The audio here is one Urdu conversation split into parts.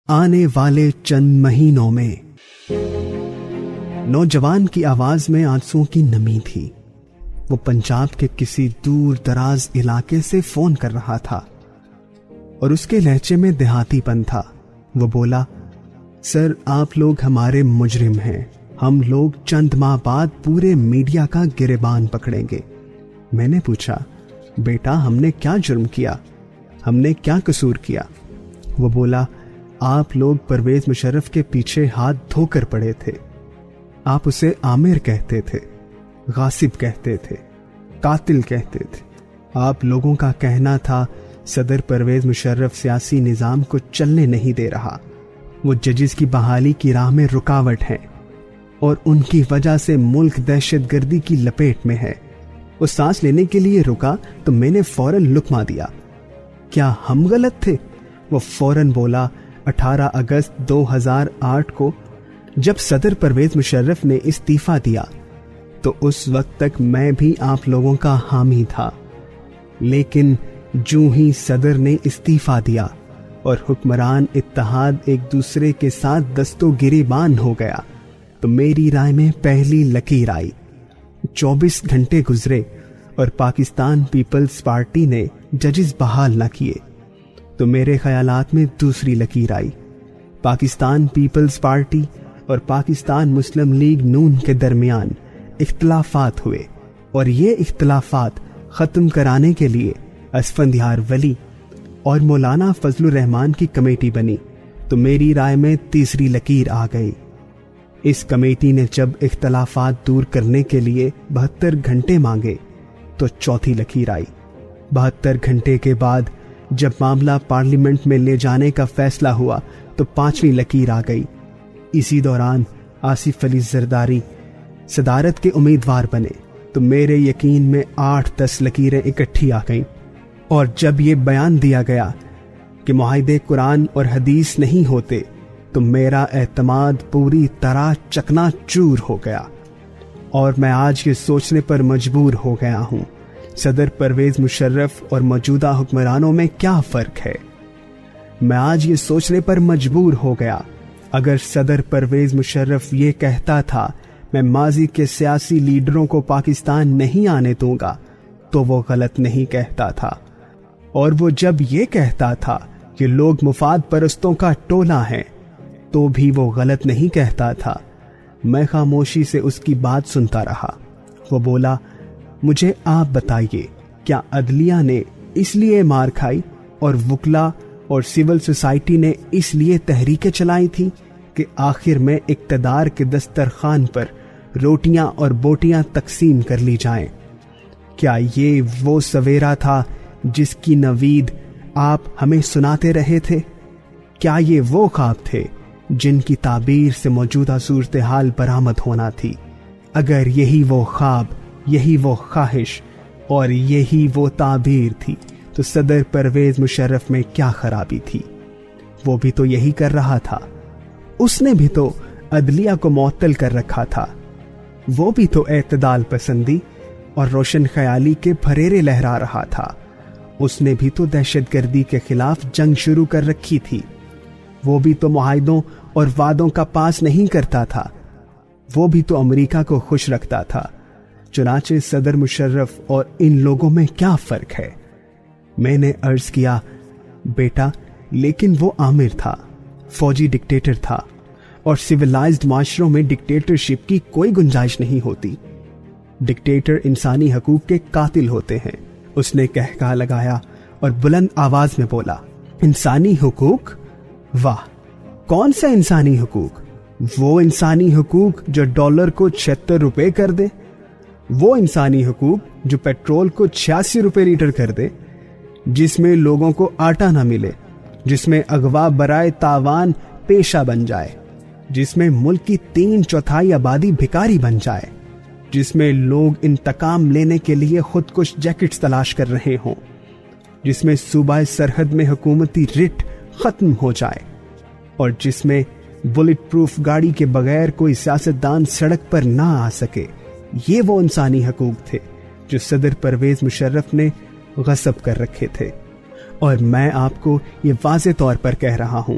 آنے والے چند مہینوں میں۔ نوجوان کی آواز میں آنسوؤں کی نمی تھی۔ وہ پنجاب کے کسی دور دراز علاقے سے فون کر رہا تھا اور اس کے لہجے میں دیہاتی پن تھا۔ وہ بولا، سر آپ لوگ ہمارے مجرم ہیں، ہم لوگ چند ماہ بعد پورے میڈیا کا گریبان پکڑیں گے۔ میں نے پوچھا، بیٹا ہم نے کیا جرم کیا، ہم نے کیا قصور کیا؟ وہ بولا، آپ لوگ پرویز مشرف کے پیچھے ہاتھ دھو کر پڑے تھے۔ آپ اسے عامر کہتے تھے، غاصب کہتے تھے، قاتل کہتے تھے۔ آپ لوگوں کا کہنا تھا صدر پرویز مشرف سیاسی نظام کو چلنے نہیں دے رہا، وہ ججز کی بحالی کی راہ میں رکاوٹ ہیں اور ان کی وجہ سے ملک دہشت گردی کی لپیٹ میں ہے۔ وہ سانس لینے کے لیے رکا تو میں نے فوراً لقمہ دیا۔ کیا ہم غلط تھے؟ وہ فوراً بولا، 18 اگست 2008 کو جب صدر پرویز مشرف نے استعفیٰ دیا تو اس وقت تک میں بھی آپ لوگوں کا حامی تھا، لیکن جو ہی صدر نے استعفیٰ دیا اور حکمران اتحاد ایک دوسرے کے ساتھ دستو گریبان ہو گیا تو میری رائے میں پہلی لکیر آئی۔ 24 گھنٹے گزرے اور پاکستان پیپلز پارٹی نے ججز بحال نہ کیے تو میرے خیالات میں دوسری لکیر آئی۔ پاکستان پیپلز پارٹی اور پاکستان مسلم لیگ نون کے درمیان اختلافات ہوئے اور یہ اختلافات ختم کرانے کے لیے اسفندیار ولی اور مولانا فضل الرحمان کی کمیٹی بنی تو میری رائے میں تیسری لکیر آ گئی۔ اس کمیٹی نے جب اختلافات دور کرنے کے لیے 72 گھنٹے مانگے تو چوتھی لکیر آئی۔ 72 گھنٹے کے بعد جب معاملہ پارلیمنٹ میں لے جانے کا فیصلہ ہوا تو 5ویں لکیر آ گئی۔ اسی دوران آصف علی زرداری صدارت کے امیدوار بنے تو میرے یقین میں 8-10 لکیریں اکٹھی آ گئیں، اور جب یہ بیان دیا گیا کہ معاہدے قرآن اور حدیث نہیں ہوتے تو میرا اعتماد پوری طرح چکنا چور ہو گیا، اور میں آج یہ سوچنے پر مجبور ہو گیا ہوں صدر پرویز مشرف اور موجودہ حکمرانوں میں کیا فرق ہے۔ میں آج یہ سوچنے پر مجبور ہو گیا، اگر صدر پرویز مشرف یہ کہتا تھا میں ماضی کے سیاسی لیڈروں کو پاکستان نہیں آنے دوں گا تو وہ غلط نہیں کہتا تھا، اور وہ جب یہ کہتا تھا کہ لوگ مفاد پرستوں کا ٹولہ ہیں تو بھی وہ غلط نہیں کہتا تھا۔ میں خاموشی سے اس کی بات سنتا رہا۔ وہ بولا، مجھے آپ بتائیے، کیا عدلیہ نے اس لیے مار کھائی اور وکلا اور سول سوسائٹی نے اس لیے تحریکیں چلائی تھی کہ آخر میں اقتدار کے دسترخوان پر روٹیاں اور بوٹیاں تقسیم کر لی جائیں؟ کیا یہ وہ سویرا تھا جس کی نوید آپ ہمیں سناتے رہے تھے؟ کیا یہ وہ خواب تھے جن کی تعبیر سے موجودہ صورتحال برآمد ہونا تھی؟ اگر یہی وہ خواب، یہی وہ خواہش اور یہی وہ تعبیر تھی تو صدر پرویز مشرف میں کیا خرابی تھی؟ وہ بھی تو یہی کر رہا تھا، اس نے بھی تو عدلیہ کو معطل کر رکھا تھا، وہ بھی تو اعتدال پسندی اور روشن خیالی کے پھریرے لہرا رہا تھا، اس نے بھی تو دہشت گردی کے خلاف جنگ شروع کر رکھی تھی، وہ بھی تو معاہدوں اور وعدوں کا پاس نہیں کرتا تھا، وہ بھی تو امریکہ کو خوش رکھتا تھا۔ چنانچہ صدر مشرف اور ان لوگوں میں کیا فرق ہے؟ میں نے عرض کیا، بیٹا لیکن وہ عامر تھا، فوجی ڈکٹیٹر تھا، اور سویلائزڈ معاشروں میں ڈکٹیٹرشپ کی کوئی گنجائش نہیں ہوتی۔ ڈکٹیٹر انسانی حقوق کے قاتل ہوتے ہیں۔ اس نے کہکہا لگایا اور بلند آواز میں بولا، انسانی حقوق؟ واہ، کون سا انسانی حقوق؟ وہ انسانی حقوق جو ڈالر کو 76 روپے کر دے، وہ انسانی حقوق جو پیٹرول کو 86 روپے لیٹر کر دے، جس میں لوگوں کو آٹا نہ ملے، جس میں اغوا برائے تاوان پیشہ بن جائے، جس میں ملک کی 3/4 آبادی بھکاری بن جائے، جس میں لوگ انتقام لینے کے لیے خودکش جیکٹس تلاش کر رہے ہوں، جس میں صوبہ سرحد میں حکومتی رٹ ختم ہو جائے، اور جس میں بلٹ پروف گاڑی کے بغیر کوئی سیاستدان سڑک پر نہ آ سکے۔ یہ وہ انسانی حقوق تھے جو صدر پرویز مشرف نے غصب کر رکھے تھے، اور میں آپ کو یہ واضح طور پر کہہ رہا ہوں،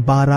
12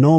9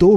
2